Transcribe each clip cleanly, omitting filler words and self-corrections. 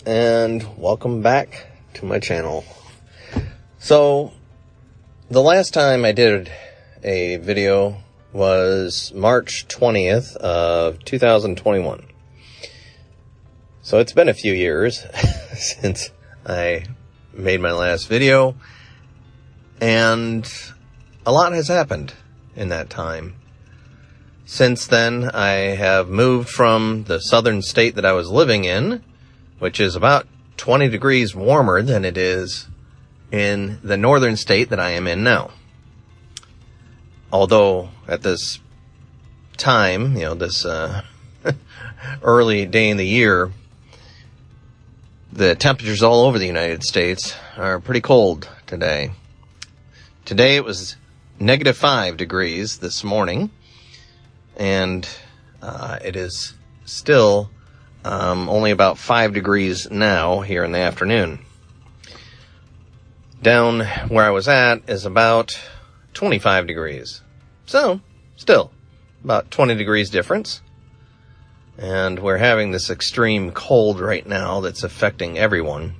and welcome back to my channel. So the last time I did a video was March 20th of 2021. So it's been a few years since I made my last video, and a lot has happened in that time. Since then, I have moved from the southern state that I was living in, which is about 20 degrees warmer than it is in the northern state that I am in now. Although at this time, this early day in the year, the temperatures all over the United States are pretty cold today. Today it was -5 degrees this morning. And it is still only about 5 degrees now here in the afternoon. Down where I was at is about 25 degrees. So, still, about 20 degrees difference. And we're having this extreme cold right now that's affecting everyone.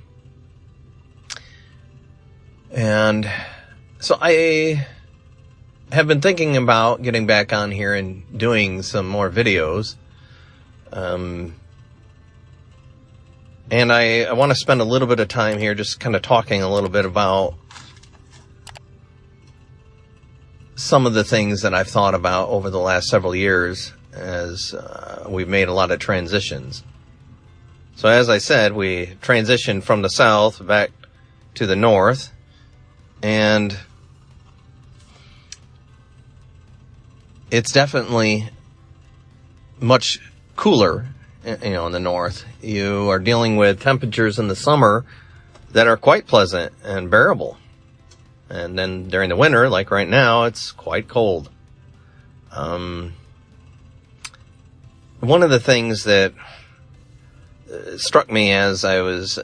And so I have been thinking about getting back on here and doing some more videos. And I want to spend a little bit of time here just kind of talking a little bit about some of the things that I've thought about over the last several years as we've made a lot of transitions. So as I said, we transitioned from the south back to the north, and it's definitely much cooler, in the north. You are dealing with temperatures in the summer that are quite pleasant and bearable. And then during the winter, like right now, it's quite cold. One of the things that struck me as I was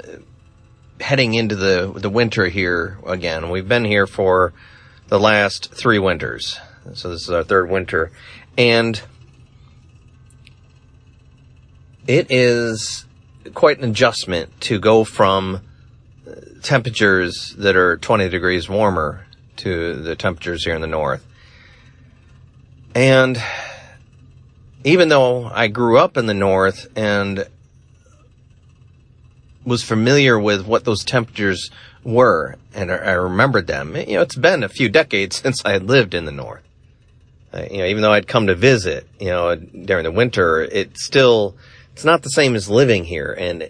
heading into the winter here again, we've been here for the last 3 winters. So this is our 3rd winter, and it is quite an adjustment to go from temperatures that are 20 degrees warmer to the temperatures here in the north. And even though I grew up in the north and was familiar with what those temperatures were, and I remembered them, it's been a few decades since I had lived in the north. Even though I'd come to visit, during the winter, it's not the same as living here and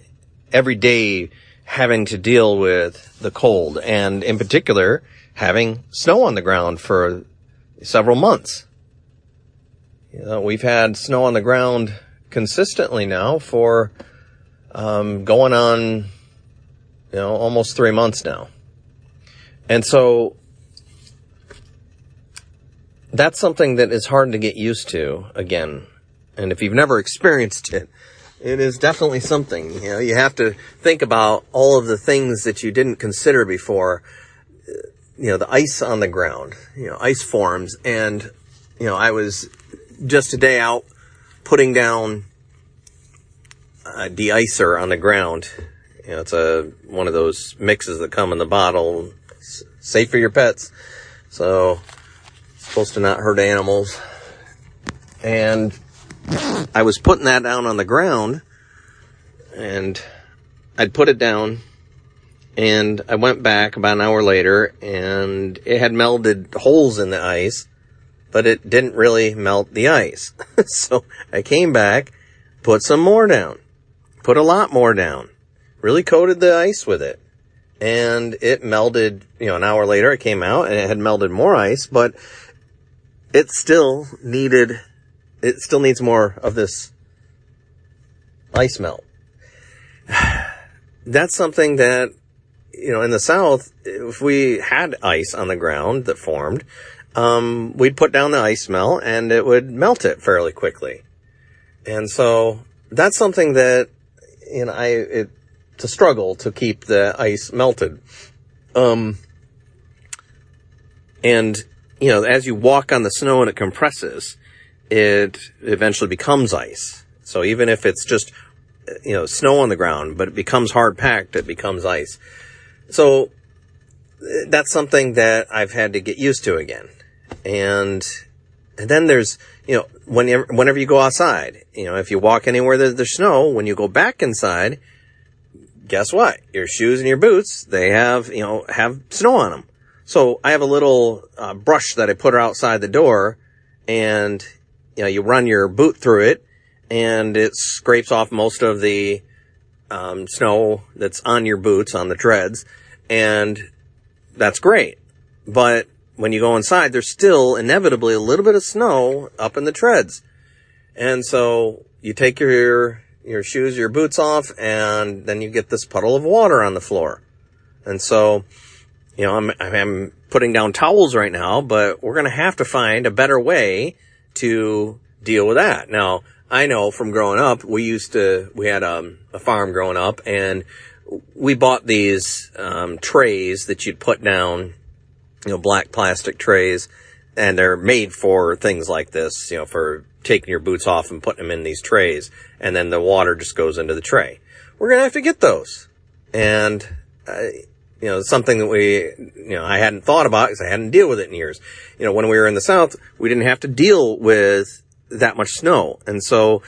every day having to deal with the cold, and in particular, having snow on the ground for several months. We've had snow on the ground consistently now for, going on, almost 3 months now. And so, that's something that is hard to get used to again. And if you've never experienced it, it is definitely something. You have to think about all of the things that you didn't consider before. The ice on the ground, ice forms. And, I was just today out putting down a de-icer on the ground. It's one of those mixes that come in the bottle. It's safe for your pets. So, supposed to not hurt animals. And I was putting that down on the ground, and I'd put it down, and I went back about an hour later, and it had melted holes in the ice, but it didn't really melt the ice. So I came back, put some more down, put a lot more down, really coated the ice with it, and it melted. An hour later it came out, and it had melted more ice, but it still needs more of this ice melt. That's something that, in the south, if we had ice on the ground that formed, we'd put down the ice melt and it would melt it fairly quickly. And so that's something that, it's a struggle to keep the ice melted. And as you walk on the snow and it compresses, it eventually becomes ice. So even if it's just snow on the ground, but it becomes hard packed. It becomes ice. So that's something that I've had to get used to again. And then there's, whenever you go outside, if you walk anywhere there's snow, when you go back inside, guess what? Your shoes and your boots, they have snow on them. So I have a little brush that I put outside the door, and, you run your boot through it, and it scrapes off most of the snow that's on your boots, on the treads, and that's great. But when you go inside, there's still inevitably a little bit of snow up in the treads. And so you take your shoes, your boots off, and then you get this puddle of water on the floor. And so, I'm putting down towels right now, but we're going to have to find a better way to deal with that. Now, I know from growing up, we had a farm growing up, and we bought these trays that you'd put down, black plastic trays, and they're made for things like this, for taking your boots off and putting them in these trays, and then the water just goes into the tray. We're going to have to get those. And, something that I hadn't thought about because I hadn't dealt with it in years. When we were in the South, we didn't have to deal with that much snow. And so,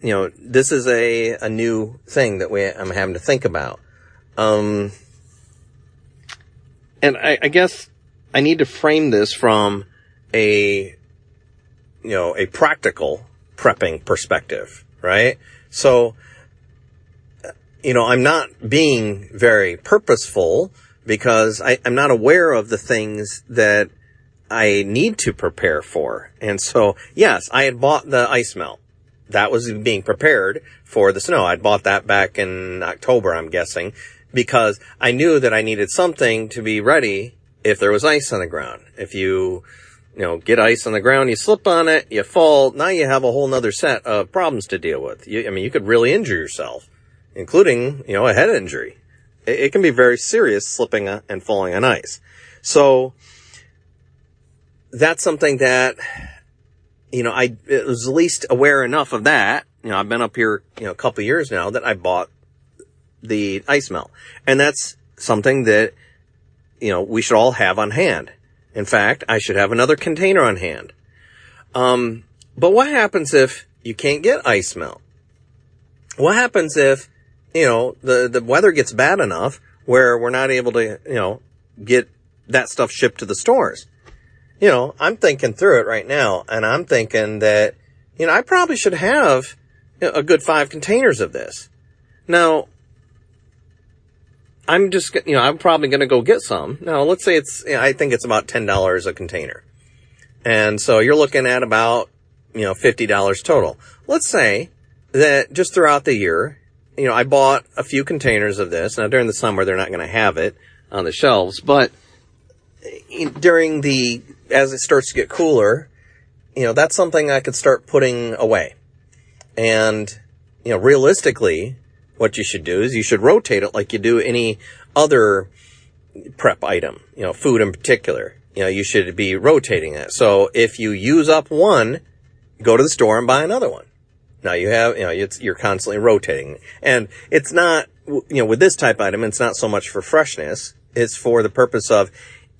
this is a new thing that I'm having to think about. And I guess I need to frame this from a practical prepping perspective, right? So, I'm not being very purposeful because I'm not aware of the things that I need to prepare for. And so, yes, I had bought the ice melt. That was being prepared for the snow. I'd bought that back in October, I'm guessing, because I knew that I needed something to be ready if there was ice on the ground. If you get ice on the ground, you slip on it, you fall, now you have a whole nother set of problems to deal with. You could really injure yourself, including, a head injury. It can be very serious, slipping and falling on ice. So that's something that, I was at least aware enough of that. I've been up here, a couple of years now that I bought the ice melt. And that's something that, we should all have on hand. In fact, I should have another container on hand. But what happens if you can't get ice melt? What happens if, the weather gets bad enough where we're not able to, get that stuff shipped to the stores? I'm thinking through it right now, and I'm thinking that, I probably should have a good 5 containers of this. Now, I'm probably going to go get some. Now, let's say I think it's about $10 a container. And so you're looking at about, $50 total. Let's say that just throughout the year, I bought a few containers of this. Now, during the summer, they're not going to have it on the shelves, but as it starts to get cooler, that's something I could start putting away. And, realistically, what you should do is you should rotate it like you do any other prep item, food in particular. You should be rotating it. So if you use up one, go to the store and buy another one. Now you have, you're constantly rotating. And it's not, with this type item, it's not so much for freshness. It's for the purpose of,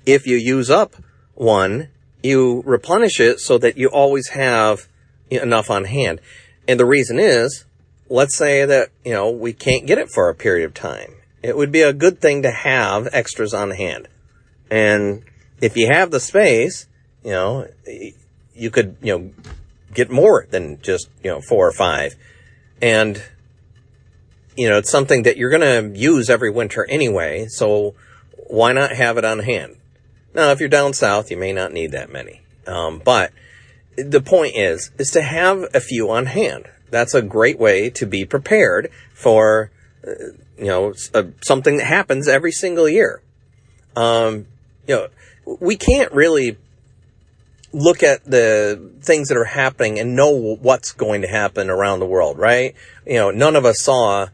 if you use up one, you replenish it so that you always have enough on hand. And the reason is, let's say that, we can't get it for a period of time. It would be a good thing to have extras on hand. And if you have the space, you could, get more than just, 4 or 5. And, it's something that you're going to use every winter anyway. So why not have it on hand? Now, if you're down south, you may not need that many. But the point is to have a few on hand. That's a great way to be prepared for, something that happens every single year. We can't really look at the things that are happening and know what's going to happen around the world, right? None of us saw,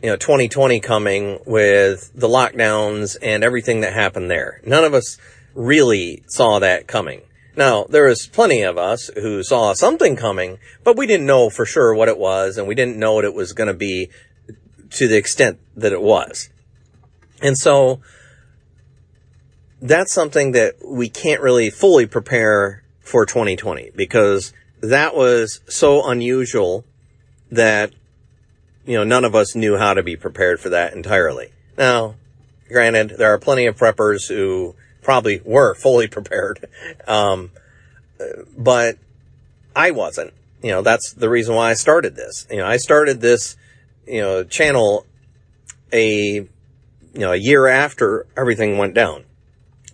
2020 coming with the lockdowns and everything that happened there. None of us really saw that coming. Now, there was plenty of us who saw something coming, but we didn't know for sure what it was, and we didn't know what it was going to be to the extent that it was. And so that's something that we can't really fully prepare for 2020, because that was so unusual that, none of us knew how to be prepared for that entirely. Now, granted, there are plenty of preppers who probably were fully prepared. But I wasn't. That's the reason why I started this. I started this, channel a year after everything went down.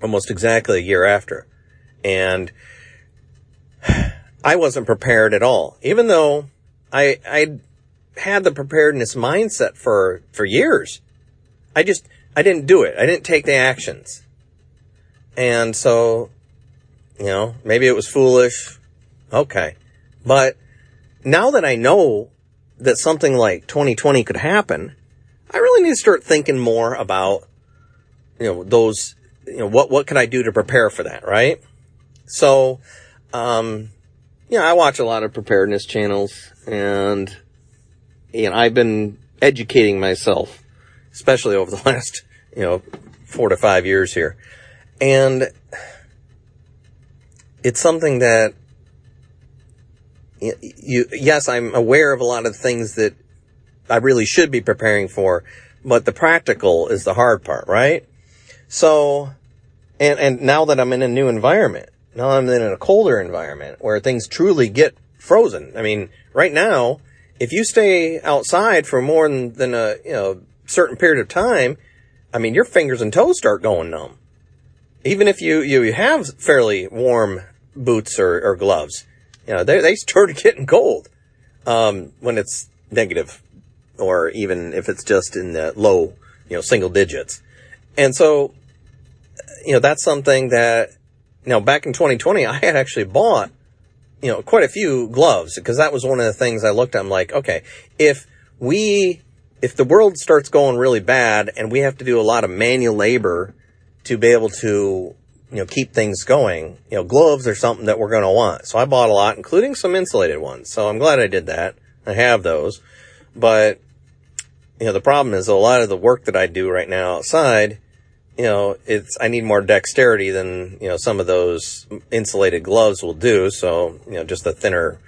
Almost exactly a year after. And I wasn't prepared at all. Even though I had the preparedness mindset for years. I didn't do it. I didn't take the actions. And so, maybe it was foolish. Okay. But now that I know that something like 2020 could happen, I really need to start thinking more about, those, what can I do to prepare for that, right? So, I watch a lot of preparedness channels, and, I've been educating myself, especially over the last, 4 to 5 years here. And it's something that, yes, I'm aware of a lot of things that I really should be preparing for, but the practical is the hard part, right? So, and now that I'm in a new environment, now I'm in a colder environment where things truly get frozen. I mean, right now, if you stay outside for more than a, certain period of time, I mean, your fingers and toes start going numb. Even if you have fairly warm boots or gloves, they start getting cold, when it's negative, or even if it's just in the low, single digits. And so, that's something that, back in 2020, I had actually bought, quite a few gloves, because that was one of the things I looked at. I'm like, okay, if the world starts going really bad and we have to do a lot of manual labor to be able to, keep things going, gloves are something that we're going to want. So I bought a lot, including some insulated ones. So I'm glad I did that. I have those. But, the problem is a lot of the work that I do right now outside, I need more dexterity than, some of those insulated gloves will do. So, just the thinner,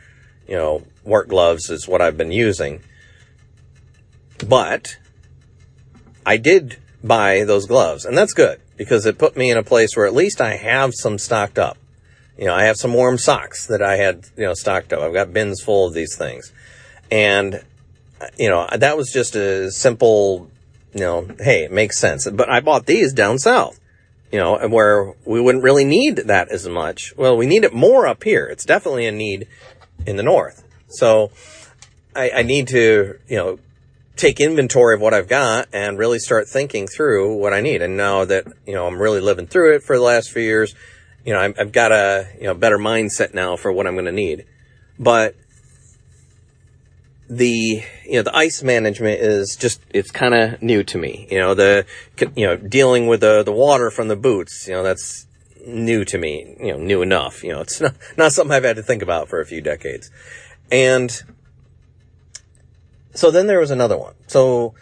work gloves is what I've been using. But I did buy those gloves, and that's good, because it put me in a place where at least I have some stocked up. I have some warm socks that I had, stocked up. I've got bins full of these things. And, that was just a simple, hey, it makes sense. But I bought these down south, where we wouldn't really need that as much. Well, we need it more up here. It's definitely a need in the north. So I need to, take inventory of what I've got and really start thinking through what I need. And now that, I'm really living through it for the last few years, I've got a, better mindset now for what I'm going to need. But the ice management is just, it's kind of new to me. Dealing with the water from the boots, that's new to me, new enough. It's not something I've had to think about for a few decades. And so then there was another one. So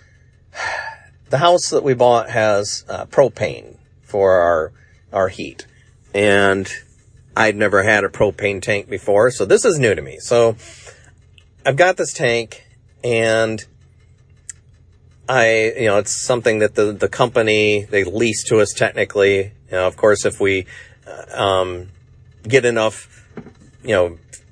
the house that we bought has propane for our heat. And I'd never had a propane tank before, so this is new to me. So I've got this tank, and it's something that the company, they lease to us technically. Of course, if we get enough,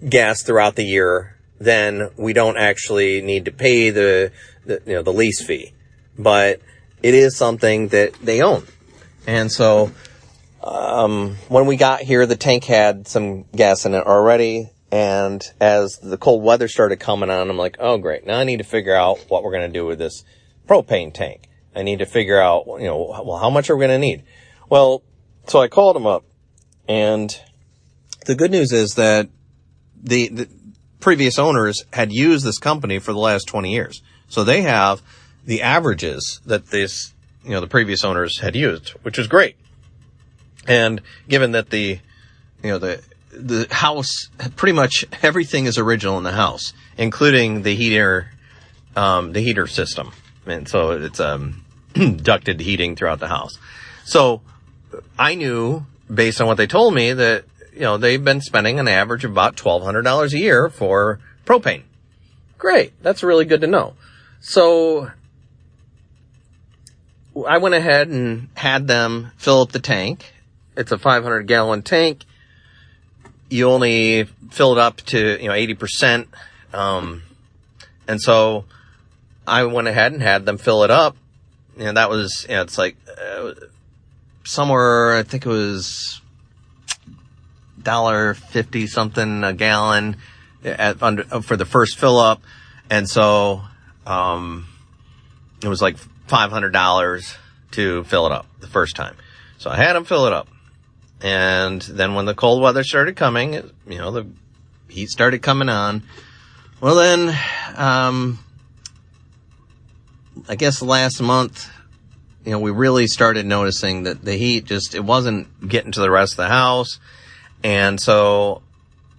gas throughout the year, then we don't actually need to pay the lease fee. But it is something that they own. And so when we got here, the tank had some gas in it already. And as the cold weather started coming on, I'm like, oh, great. Now I need to figure out what we're going to do with this propane tank. I need to figure out, well, how much are we going to need? Well, so I called them up, and the good news is that the previous owners had used this company for the last 20 years. So they have the averages that the previous owners had used, which is great. And given that the the house, pretty much everything is original in the house, including the heater system. And so it's, ducted heating throughout the house. So I knew, based on what they told me, that, they've been spending an average of about $1,200 a year for propane. Great. That's really good to know. So I went ahead and had them fill up the tank. It's a 500-gallon tank. You only fill it up to, 80%. And so I went ahead and had them fill it up. And that was, it's like, somewhere, I think it was $1.50 something a gallon for the first fill up. And so, it was like $500 to fill it up the first time. So I had them fill it up. And then when the cold weather started coming, the heat started coming on. Well, then, I guess last month, we really started noticing that the heat it wasn't getting to the rest of the house. And so,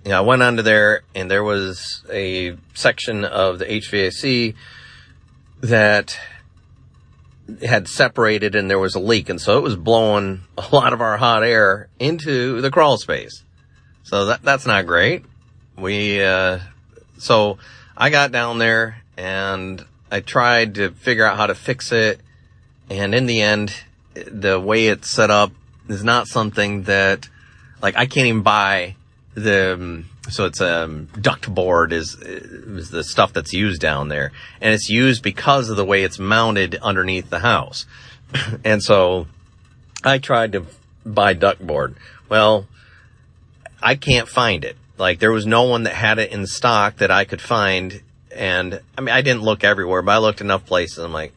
I went under there, and there was a section of the HVAC that had separated, and there was a leak. And so it was blowing a lot of our hot air into the crawl space. So that's not great. So I got down there and I tried to figure out how to fix it. And in the end, the way it's set up is not something that, I can't even buy so it's duct board is the stuff that's used down there. And it's used because of the way it's mounted underneath the house. And so I tried to buy duct board. Well, I can't find it. There was no one that had it in stock that I could find. And I didn't look everywhere, but I looked enough places. I'm like,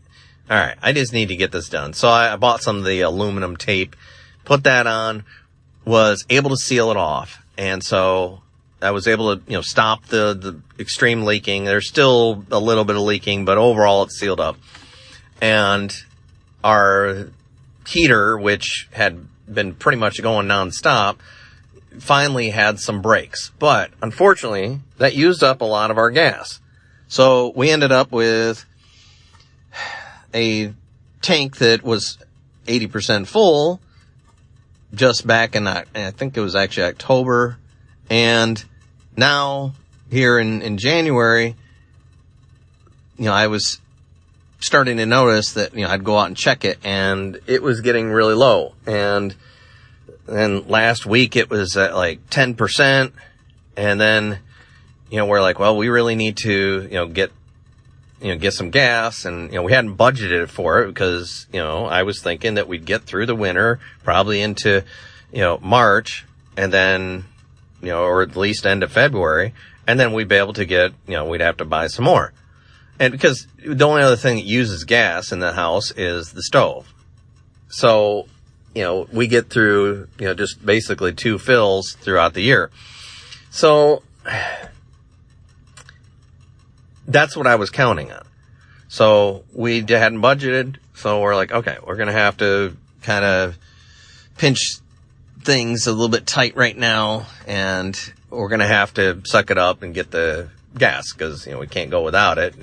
all right, I just need to get this done. So I bought some of the aluminum tape, put that on, was able to seal it off. And so I was able to, stop the extreme leaking. There's still a little bit of leaking, but overall it's sealed up. And our heater, which had been pretty much going nonstop, finally had some breaks. But unfortunately, that used up a lot of our gas. So we ended up with a tank that was 80% full just back in, I think it was actually October. And now here in January, I was starting to notice that, I'd go out and check it and it was getting really low. And then last week it was at 10%. And then, we're like, well, we really need to, get some gas. And, we hadn't budgeted for it because, I was thinking that we'd get through the winter, probably into, March, and then, or at least end of February. And then we'd be able to get, we'd have to buy some more. And because the only other thing that uses gas in the house is the stove. So, we get through, just basically 2 fills throughout the year. So that's what I was counting on. So we hadn't budgeted. So we're like, okay, we're going to have to kind of pinch things a little bit tight right now. And we're going to have to suck it up and get the gas because, we can't go without it.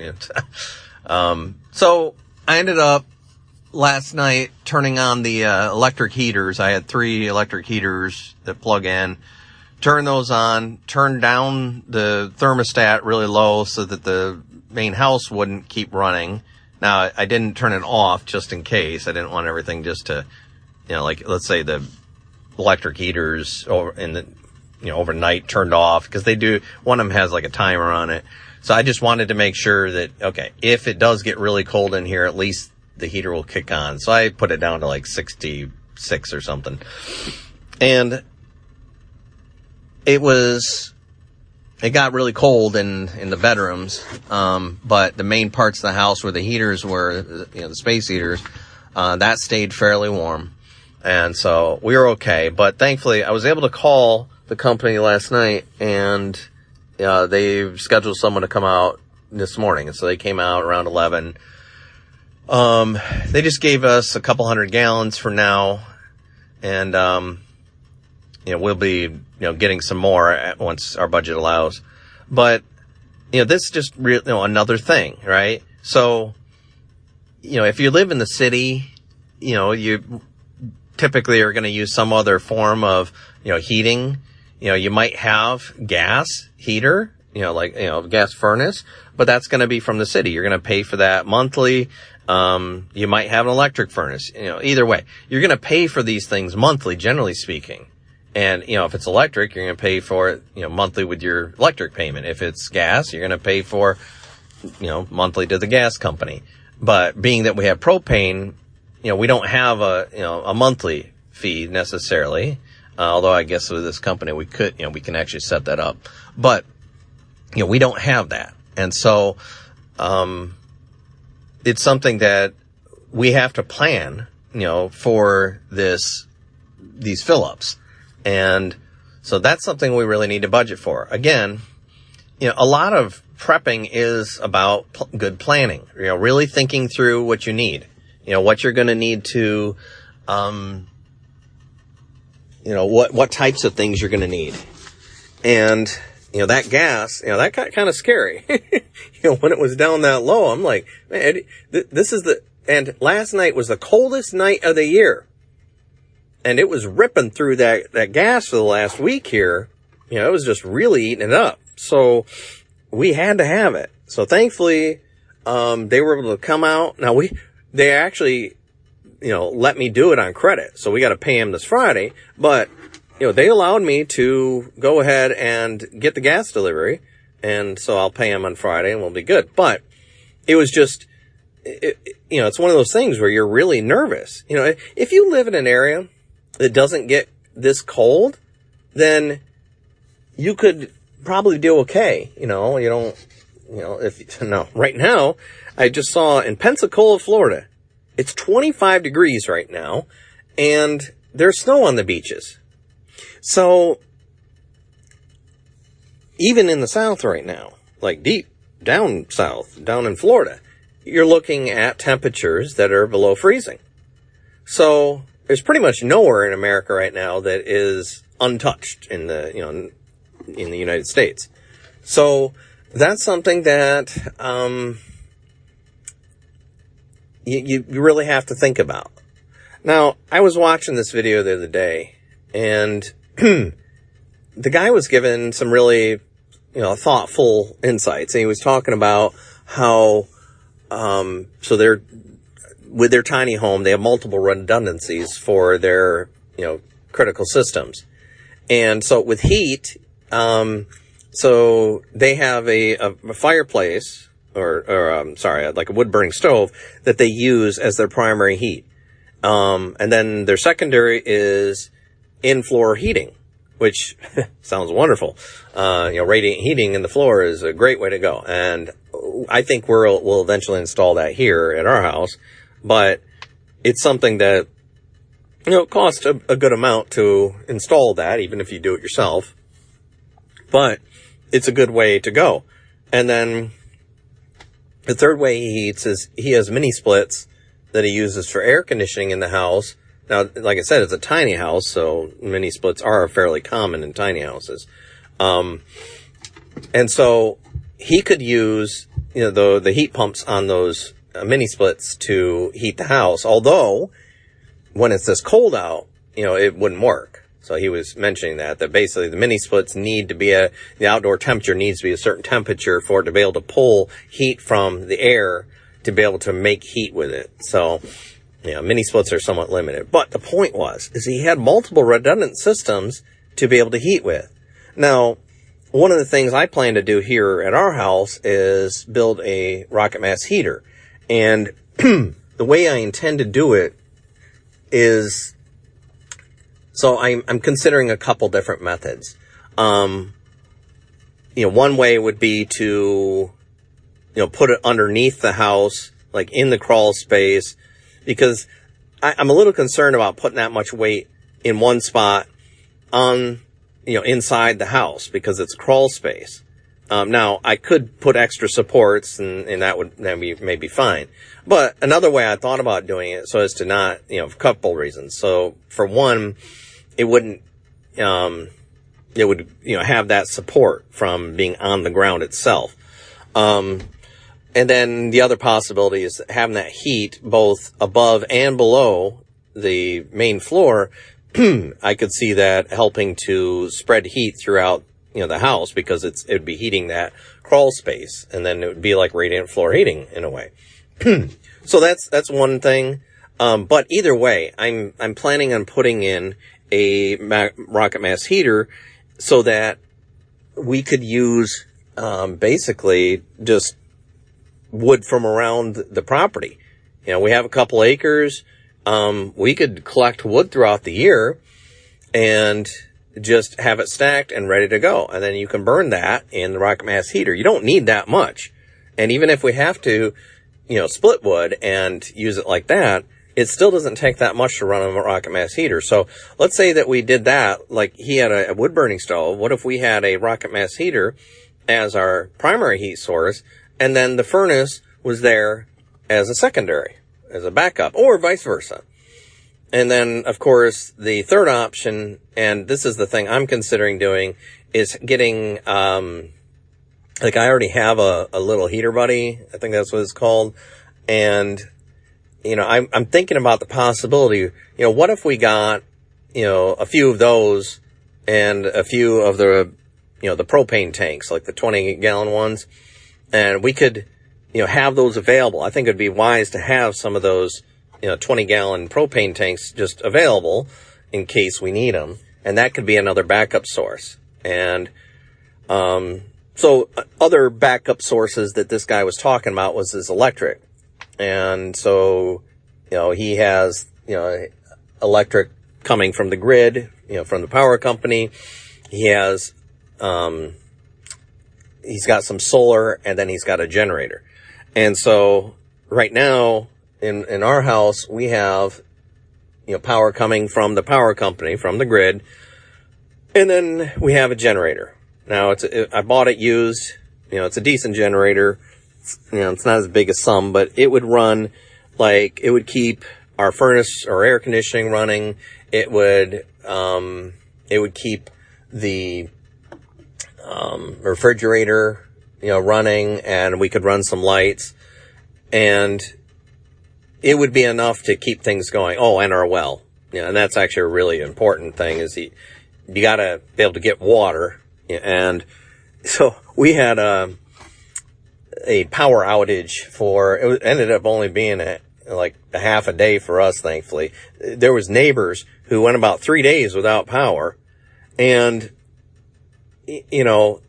So I ended up last night turning on the electric heaters. I had 3 electric heaters that plug in. Turn those on, turn down the thermostat really low so that the main house wouldn't keep running. Now, I didn't turn it off just in case. I didn't want everything just to, let's say the electric heaters overnight turned off because one of them has a timer on it. So I just wanted to make sure that, okay, if it does get really cold in here, at least the heater will kick on. So I put it down to 66 or something. And it got really cold in the bedrooms, but the main parts of the house where the heaters were, the space heaters, that stayed fairly warm. And so we were okay. But thankfully, I was able to call the company last night, and they scheduled someone to come out this morning. And so they came out around 11. They just gave us a couple hundred gallons for now. And, we'll be, getting some more once our budget allows. But, this is just another thing, right? So, if you live in the city, you typically are going to use some other form of, heating. You might have gas heater, gas furnace, but that's going to be from the city. You're going to pay for that monthly. You might have an electric furnace, either way, you're going to pay for these things monthly, generally speaking. And, if it's electric, you're going to pay for it, monthly with your electric payment. If it's gas, you're going to pay for, monthly to the gas company. But being that we have propane, we don't have a monthly fee necessarily. Although I guess with this company, we could, we can actually set that up. But, we don't have that. And so, it's something that we have to plan, for these fill-ups. And so that's something we really need to budget for. Again, a lot of prepping is about good planning, really thinking through what you need, what you're going to need to, what types of things you're going to need. And, that gas, that got kind of scary. When it was down that low, I'm like, man, this is and last night was the coldest night of the year. And it was ripping through that gas for the last week here. It was just really eating it up. So we had to have it. So thankfully, they were able to come out. Now they actually, let me do it on credit. So we got to pay them this Friday, but they allowed me to go ahead and get the gas delivery. And so I'll pay them on Friday and we'll be good. But it was just, it's one of those things where you're really nervous. If you live in an area that doesn't get this cold, then you could probably do okay. Right now, I just saw in Pensacola, Florida, it's 25 degrees right now and there's snow on the beaches. So even in the South right now, like deep down south, down in Florida, you're looking at temperatures that are below freezing. So there's pretty much nowhere in America right now that is untouched in the, in the United States. So that's something that, you really have to think about. Now, I was watching this video the other day and the guy was given some really, thoughtful insights. And he was talking about how, so they're, with their tiny home, they have multiple redundancies for their, critical systems. And so with heat, so they have a fireplace like a wood burning stove that they use as their primary heat. And then their secondary is in-floor heating, which sounds wonderful. Radiant heating in the floor is a great way to go. And I think we'll eventually install that here at our house, but it's something that, costs a good amount to install that, even if you do it yourself, but it's a good way to go. And then the third way he heats is he has mini splits that he uses for air conditioning in the house. Now, like I said, it's a tiny house, so mini splits are fairly common in tiny houses. And so he could use, the heat pumps on those mini splits to heat the house. Although, when it's this cold out, it wouldn't work. So he was mentioning that basically the mini splits need to be the outdoor temperature needs to be a certain temperature for it to be able to pull heat from the air to be able to make heat with it. So, mini splits are somewhat limited. But the point is he had multiple redundant systems to be able to heat with. Now, one of the things I plan to do here at our house is build a rocket mass heater. And the way I intend to do it is, so I'm considering a couple different methods. One way would be to, put it underneath the house, like in the crawl space, because I'm a little concerned about putting that much weight in one spot on, inside the house because it's crawl space. Now I could put extra supports and that'd be maybe fine. But another way I thought about doing it so as to not, for a couple reasons. So for one, it wouldn't, it would, have that support from being on the ground itself. And then the other possibility is having that heat both above and below the main floor. I could see that helping to spread heat throughout, the house, because it would be heating that crawl space, and then it would be like radiant floor heating in a way. So that's one thing. But either way, I'm planning on putting in a rocket mass heater so that we could use, basically just wood from around the property. We have a couple acres. We could collect wood throughout the year and just have it stacked and ready to go. And then you can burn that in the rocket mass heater. You don't need that much. And even if we have to, split wood and use it like that, it still doesn't take that much to run a rocket mass heater. So let's say that we did that, like he had a wood burning stove. What if we had a rocket mass heater as our primary heat source, and then the furnace was there as a secondary, as a backup, or vice versa? And then, of course, the third option, and this is the thing I'm considering doing, is getting, like I already have a little heater buddy. I think that's what it's called. And, I'm thinking about the possibility, what if we got, a few of those and a few of the, the propane tanks, like the 20-gallon ones, and we could, have those available. I think it'd be wise to have some of those, 20-gallon propane tanks just available in case we need them. And that could be another backup source. And, so other backup sources that this guy was talking about was his electric. And so, he has, electric coming from the grid, from the power company. He has, he's got some solar, and then he's got a generator. And so right now in our house, we have, power coming from the power company, from the grid. And then we have a generator. Now I bought it used, it's a decent generator. It's not as big as some, but it would run, like, it would keep our furnace or air conditioning running. It would keep the, refrigerator, running, and we could run some lights, and it would be enough to keep things going. Oh, and our well. And that's actually a really important thing, is you gotta be able to get water. And so we had, a power outage it ended up only being like a half a day for us, thankfully. There was neighbors who went about 3 days without power. And, this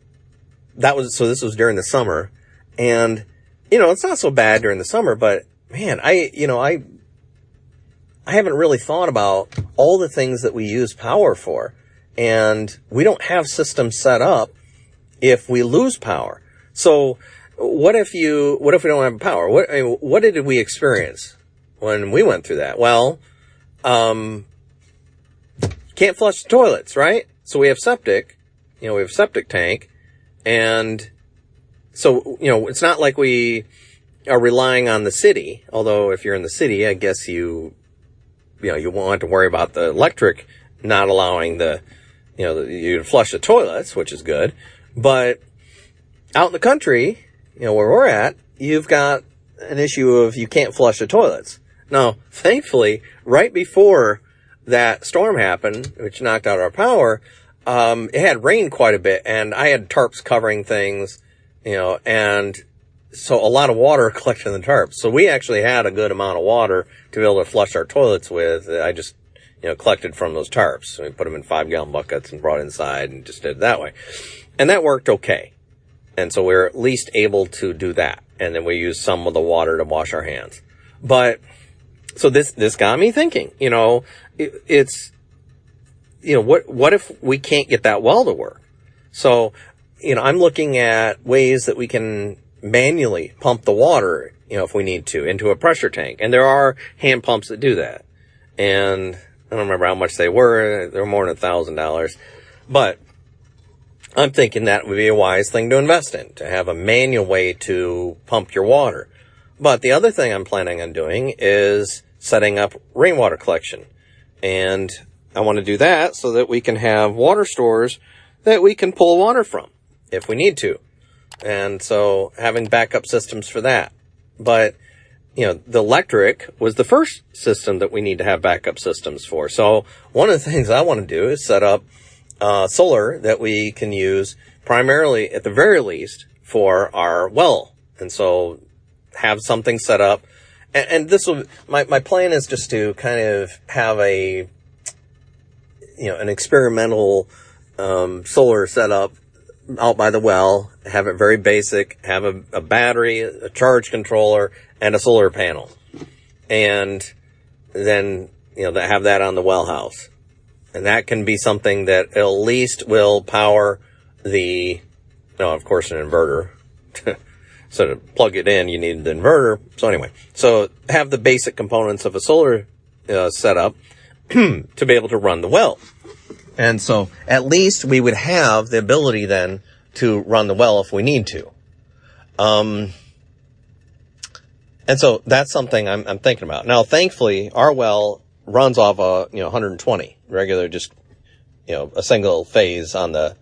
was during the summer. And, it's not so bad during the summer, but man, I haven't really thought about all the things that we use power for. And we don't have systems set up if we lose power. So what if we don't have power? What did we experience when we went through that? Well, can't flush the toilets, right? So we have septic, we have septic tank. And so, it's not like we are relying on the city. Although if you're in the city, I guess you won't have to worry about the electric not allowing you to flush the toilets, which is good. But out in the country, where we're at, you've got an issue of you can't flush the toilets. Now, thankfully, right before that storm happened, which knocked out our power, it had rained quite a bit, and I had tarps covering things, and so a lot of water collected in the tarps. So we actually had a good amount of water to be able to flush our toilets with. I just, collected from those tarps. So we put them in 5-gallon buckets and brought it inside and just did it that way. And that worked okay. And so we were at least able to do that. And then we used some of the water to wash our hands. But, so this got me thinking, it's, what if we can't get that well to work? So, I'm looking at ways that we can manually pump the water, if we need to, into a pressure tank. And there are hand pumps that do that. And I don't remember how much they were. They were more than $1,000. But I'm thinking that would be a wise thing to invest in, to have a manual way to pump your water. But the other thing I'm planning on doing is setting up rainwater collection. And I want to do that so that we can have water stores that we can pull water from if we need to. And so having backup systems for that. But, the electric was the first system that we need to have backup systems for. So one of the things I want to do is set up solar that we can use primarily, at the very least, for our well. And so have something set up. And this will, my plan is just to kind of have an experimental solar setup out by the well, have it very basic, have a battery, a charge controller, and a solar panel. And then, have that on the well house. And that can be something that at least will power of course, an inverter. So to plug it in, you need the inverter. So anyway, so have the basic components of a solar setup to be able to run the well. And so at least we would have the ability then to run the well if we need to. And so that's something I'm thinking about. Now, thankfully, our well runs off 120 regular, just, a single phase on the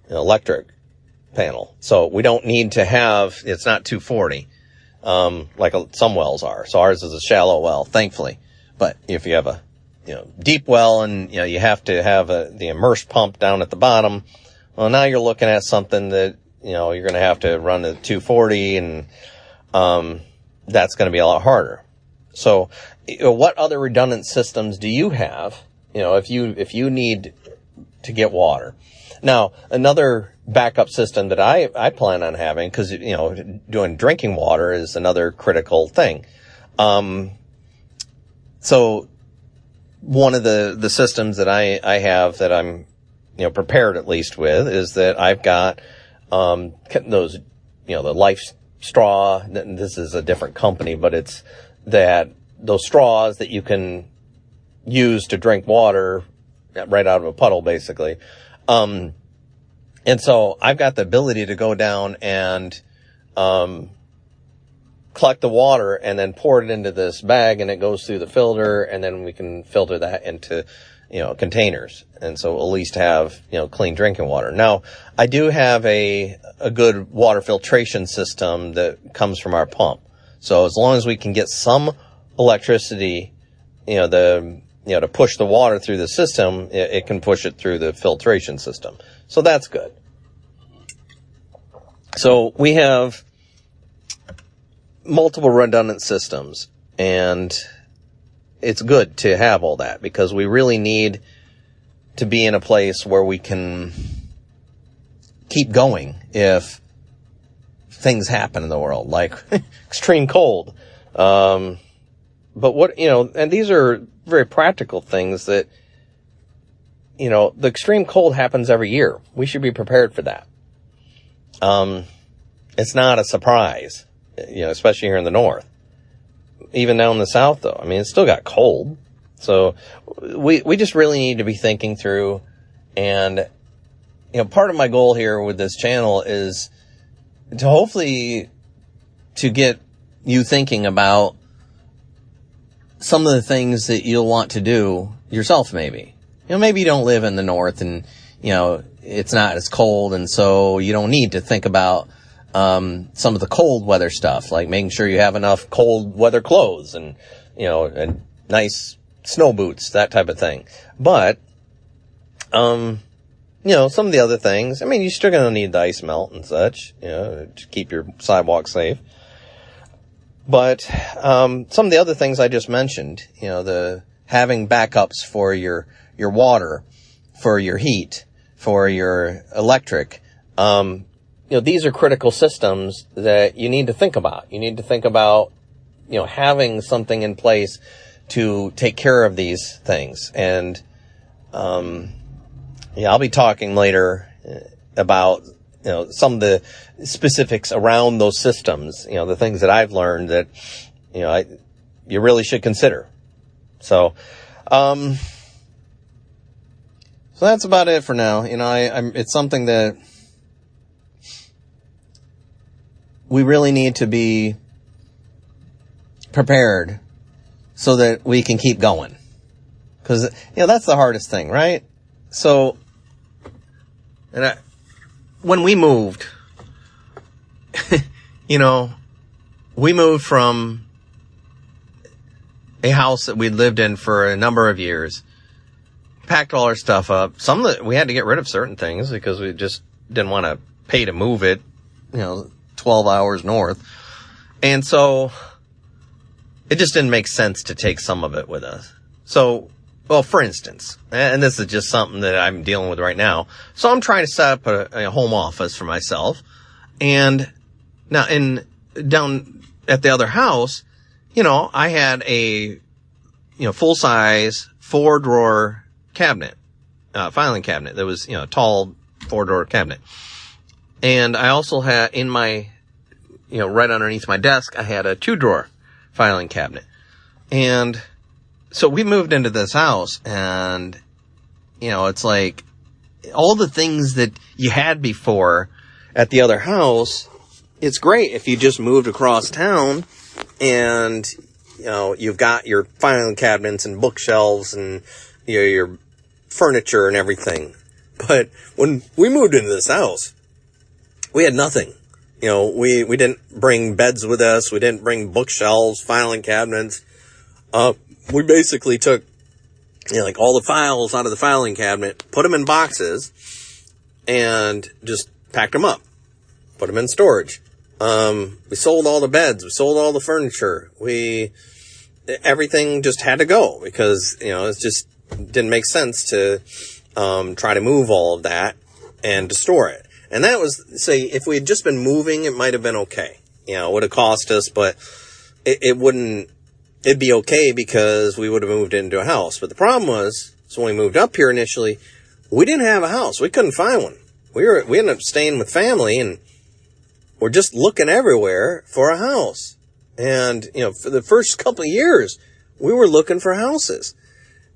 electric panel. So we don't need to have, it's not 240, like some wells are. So ours is a shallow well, thankfully. But if you have a, deep well and, you have to have the immersed pump down at the bottom, well, now you're looking at something that, you're going to have to run a 240 and, that's going to be a lot harder. So, what other redundant systems do you have, if you need to get water? Now, another backup system that I plan on having, because, doing drinking water is another critical thing. So one of the systems that I have that I'm, prepared at least with is that I've got, those, the Life Straw. This is a different company, but it's that those straws that you can use to drink water right out of a puddle, basically. And so I've got the ability to go down and, collect the water and then pour it into this bag, and it goes through the filter, and then we can filter that into, containers. And so at least have, clean drinking water. Now, I do have a good water filtration system that comes from our pump. So as long as we can get some electricity, to push the water through the system, it can push it through the filtration system. So that's good. So we have multiple redundant systems, and it's good to have all that because we really need to be in a place where we can keep going if things happen in the world, like extreme cold. But what, and these are very practical things that, the extreme cold happens every year. We should be prepared for that. It's not a surprise, especially here in the north. Even down in the south, though. I mean, it's still got cold. So we just really need to be thinking through. And, part of my goal here with this channel is to hopefully to get you thinking about some of the things that you'll want to do yourself, maybe. Maybe you don't live in the north and, it's not as cold, and so you don't need to think about some of the cold weather stuff, like making sure you have enough cold weather clothes and, and nice snow boots, that type of thing. But, some of the other things, you're still going to need the ice melt and such, to keep your sidewalk safe. But, some of the other things I just mentioned, the having backups for your water, for your heat, for your electric, these are critical systems that you need to think about. You need to think about, having something in place to take care of these things. And, I'll be talking later about, some of the specifics around those systems, the things that I've learned that, you really should consider. So that's about it for now. It's something that we really need to be prepared so that we can keep going. Because, that's the hardest thing, right? So, when we moved, we moved from a house that we'd lived in for a number of years, packed all our stuff up. Some of we had to get rid of certain things because we just didn't want to pay to move it, 12 hours north. And so it just didn't make sense to take some of it with us. So, well, for instance, and this is just something that I'm dealing with right now. So I'm trying to set up a home office for myself. And now down at the other house, I had a, full-size 4-drawer cabinet, filing cabinet that was, a tall 4-drawer cabinet. And I also had in my, right underneath my desk, I had a 2-drawer filing cabinet. And so we moved into this house and, it's like all the things that you had before at the other house, it's great if you just moved across town and, you've got your filing cabinets and bookshelves and, your furniture and everything. But when we moved into this house, we had nothing. We didn't bring beds with us. We didn't bring bookshelves, filing cabinets. We basically took, like all the files out of the filing cabinet, put them in boxes, and just packed them up, put them in storage. We sold all the beds. We sold all the furniture. Everything just had to go because, it just didn't make sense to, try to move all of that and to store it. And that was, say, if we had just been moving, it might have been okay. It would have cost us, but it'd be okay because we would have moved into a house. But the problem was, so when we moved up here initially, we didn't have a house. We couldn't find one. We ended up staying with family and we're just looking everywhere for a house. And, for the first couple of years, we were looking for houses.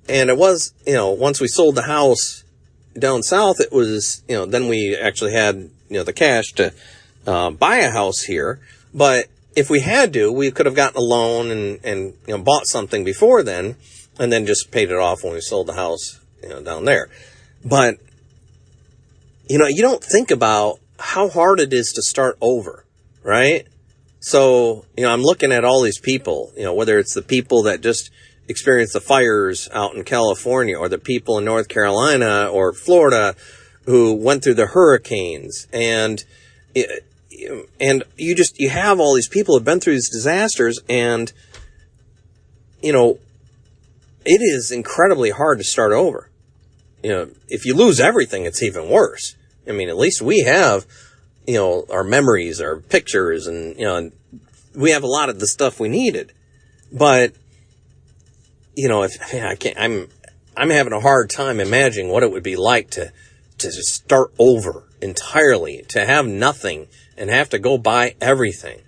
And it was, once we sold the house down south, it was, then we actually had, the cash to buy a house here. But if we had to, we could have gotten a loan and bought something before then and then just paid it off when we sold the house, down there. But, you don't think about how hard it is to start over, right? So, I'm looking at all these people, whether it's the people that just experienced the fires out in California or the people in North Carolina or Florida who went through the hurricanes and you have all these people who've been through these disasters and, it is incredibly hard to start over. If you lose everything, it's even worse. I mean, at least we have, our memories, our pictures, and, and we have a lot of the stuff we needed. But, I'm having a hard time imagining what it would be like to just start over entirely, to have nothing and have to go buy everything.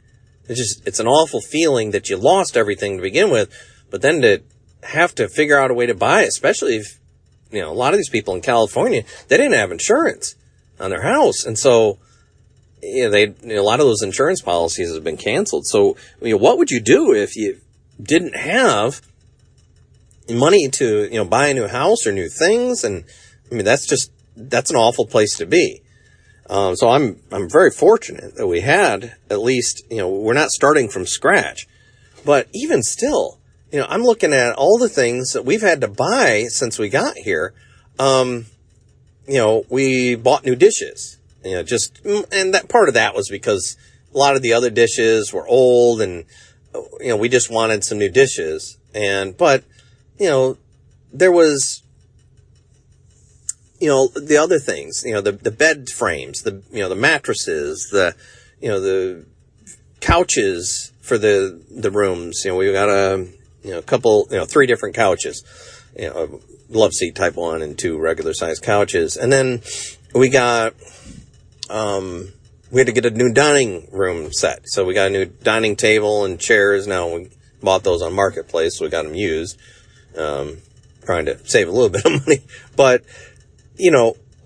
It's an awful feeling that you lost everything to begin with, but then to have to figure out a way to buy it, especially if, a lot of these people in California, they didn't have insurance on their house. And so, a lot of those insurance policies have been canceled. So, what would you do if you didn't have money to, buy a new house or new things? And I mean, that's an awful place to be. So I'm very fortunate that we had at least, we're not starting from scratch, but even still, I'm looking at all the things that we've had to buy since we got here. We bought new dishes, and that part of that was because a lot of the other dishes were old and, we just wanted some new dishes. But there was, the other things, the bed frames, the mattresses, the couches for the rooms. We got a couple, 3 different couches, a love seat type 1 and 2 regular size couches. And then we got, we had to get a new dining room set. So we got a new dining table and chairs. Now we bought those on Marketplace, so we got them used. Trying to save a little bit of money, but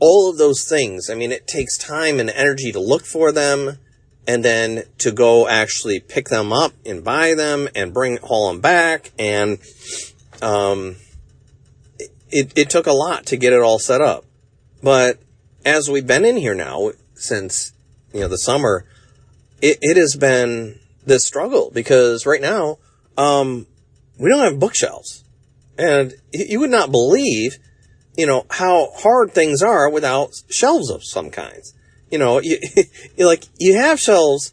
all of those things, I mean, it takes time and energy to look for them and then to go actually pick them up and buy them and haul them back. And, it took a lot to get it all set up. But as we've been in here now since, the summer, it has been this struggle because right now, we don't have bookshelves. And you would not believe, how hard things are without shelves of some kinds. You have shelves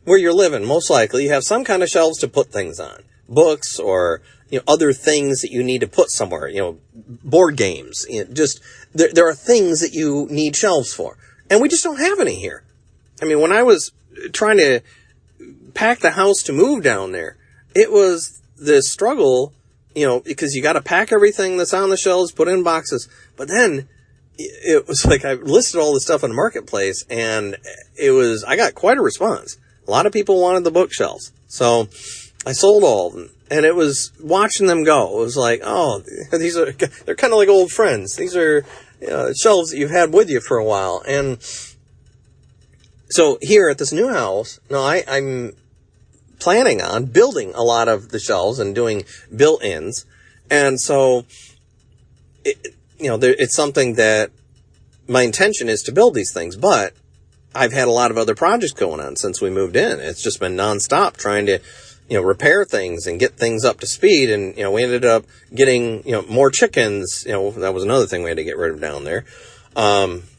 where you're living, most likely. You have some kind of shelves to put things on. Books or, other things that you need to put somewhere, board games. There are things that you need shelves for. And we just don't have any here. I mean, when I was trying to pack the house to move down there, it was this struggle, because you got to pack everything that's on the shelves, put in boxes. But then it was like I listed all the stuff on the marketplace, and I got quite a response. A lot of people wanted the bookshelves. So I sold all of them. And it was watching them go. It was like, oh, they're kind of like old friends. These are shelves that you've had with you for a while. And so here at this new house, I'm planning on building a lot of the shelves and doing built-ins. And so, it's something that my intention is to build these things. But I've had a lot of other projects going on since we moved in. It's just been nonstop trying to repair things and get things up to speed. And, we ended up getting, more chickens. That was another thing we had to get rid of down there.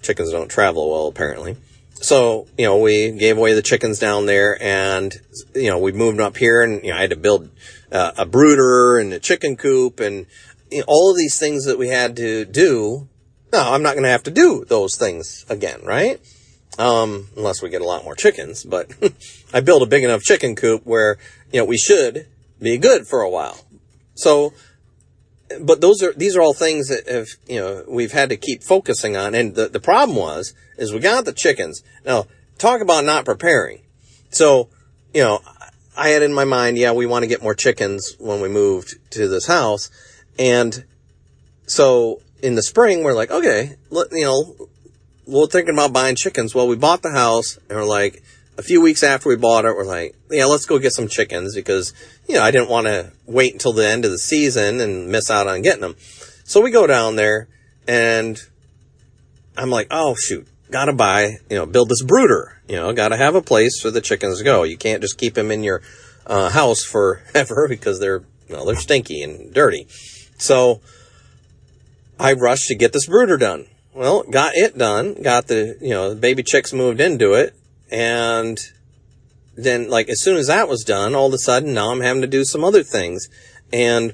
Chickens don't travel well, apparently. So, we gave away the chickens down there and, we moved up here and, I had to build a brooder and a chicken coop and all of these things that we had to do. No, I'm not going to have to do those things again, right? Unless we get a lot more chickens, but I built a big enough chicken coop where, we should be good for a while. So, but these are all things that have, we've had to keep focusing on. And the problem is we got the chickens. Now, talk about not preparing. So, I had in my mind, we want to get more chickens when we moved to this house. And so in the spring, we're like, okay, we're thinking about buying chickens. Well, we bought the house and we're like, a few weeks after we bought it, we're like, let's go get some chickens because, I didn't want to wait until the end of the season and miss out on getting them. So we go down there and I'm like, oh shoot, gotta buy, build this brooder, gotta have a place for the chickens to go. You can't just keep them in your house forever because they're stinky and dirty. So I rushed to get this brooder done. Well, got it done, got the baby chicks moved into it. And then, as soon as that was done, all of a sudden, now I'm having to do some other things. And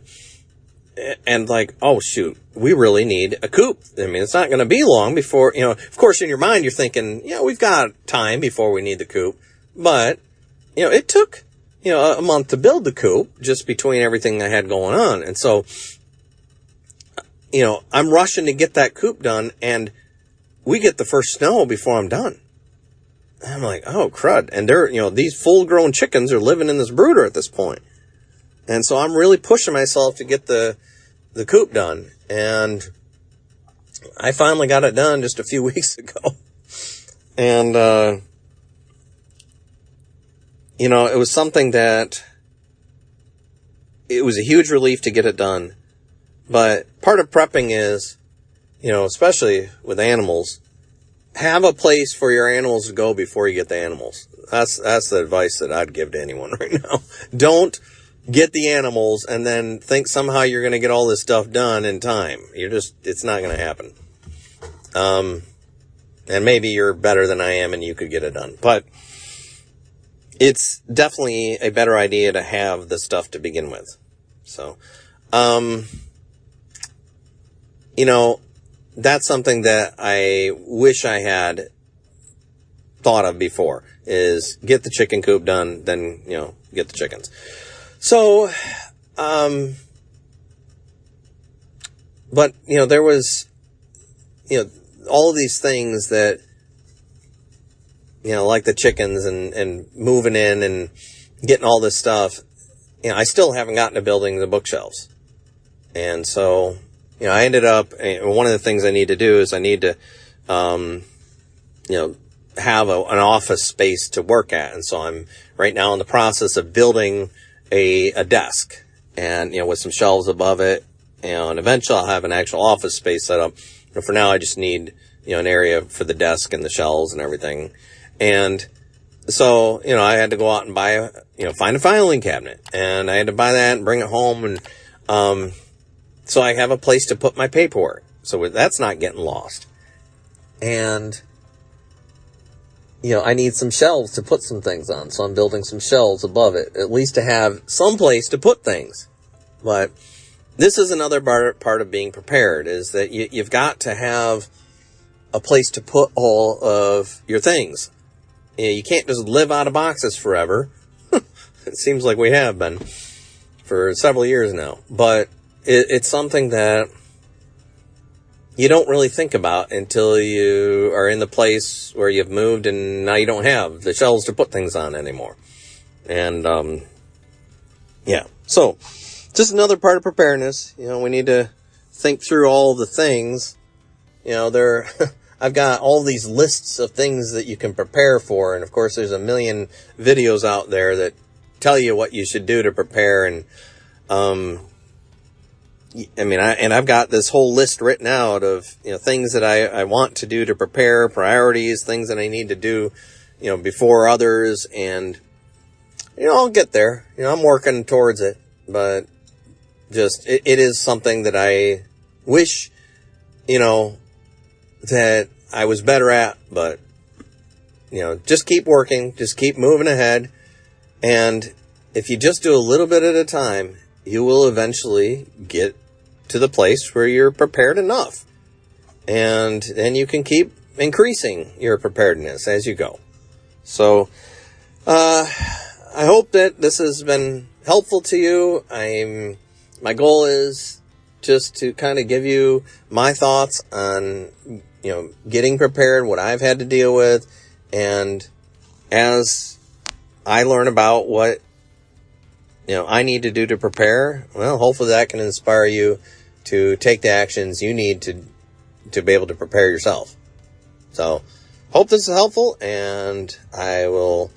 oh, shoot, we really need a coop. I mean, it's not going to be long before, of course, in your mind, you're thinking, we've got time before we need the coop. But, it took, a month to build the coop just between everything I had going on. And so, I'm rushing to get that coop done. And we get the first snow before I'm done. I'm like, oh, crud. And they're, these full-grown chickens are living in this brooder at this point. And so I'm really pushing myself to get the coop done. And I finally got it done just a few weeks ago. And, it was something that it was a huge relief to get it done. But part of prepping is, especially with animals, have a place for your animals to go before you get the animals. That's the advice that I'd give to anyone right now. Don't get the animals and then think somehow you're going to get all this stuff done in time. It's not going to happen. And maybe you're better than I am and you could get it done. But it's definitely a better idea to have the stuff to begin with. So, that's something that I wish I had thought of before, is get the chicken coop done, then, get the chickens. So, but, there was, all of these things that, like the chickens and moving in and getting all this stuff, I still haven't gotten to building the bookshelves. And so, I ended up, one of the things I need to do is I need to, have an office space to work at. And so I'm right now in the process of building a desk and, with some shelves above it and eventually I'll have an actual office space set up. But for now, I just need, an area for the desk and the shelves and everything. And so, I had to go out and buy find a filing cabinet, and I had to buy that and bring it home. And, so I have a place to put my paperwork. So that's not getting lost. And, I need some shelves to put some things on. So I'm building some shelves above it, at least to have some place to put things. But this is another part of being prepared, is that you've got to have a place to put all of your things. You can't just live out of boxes forever. It seems like we have been for several years now. But it's something that you don't really think about until you are in the place where you've moved and now you don't have the shelves to put things on anymore. And, so just another part of preparedness. We need to think through all the things. I've got all these lists of things that you can prepare for. And of course, there's a million videos out there that tell you what you should do to prepare. And, I've got this whole list written out of, things that I want to do to prepare, priorities, things that I need to do, before others. And, I'll get there. I'm working towards it, but just, it is something that I wish, that I was better at, but, just keep working, just keep moving ahead. And if you just do a little bit at a time, you will eventually get to the place where you're prepared enough. And then you can keep increasing your preparedness as you go. So, I hope that this has been helpful to you. My goal is just to kind of give you my thoughts on, getting prepared, what I've had to deal with. And as I learn about what, I need to do to prepare, well, hopefully that can inspire you to take the actions you need to be able to prepare yourself. So, hope this is helpful, and I will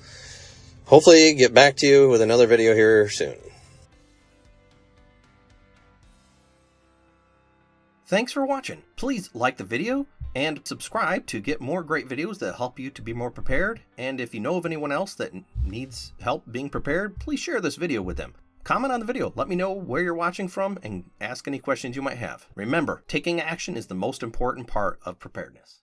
hopefully get back to you with another video here soon. Thanks for watching. Please like the video and subscribe to get more great videos that help you to be more prepared. And if you know of anyone else that needs help being prepared, please share this video with them. Comment on the video, let me know where you're watching from, and ask any questions you might have. Remember, taking action is the most important part of preparedness.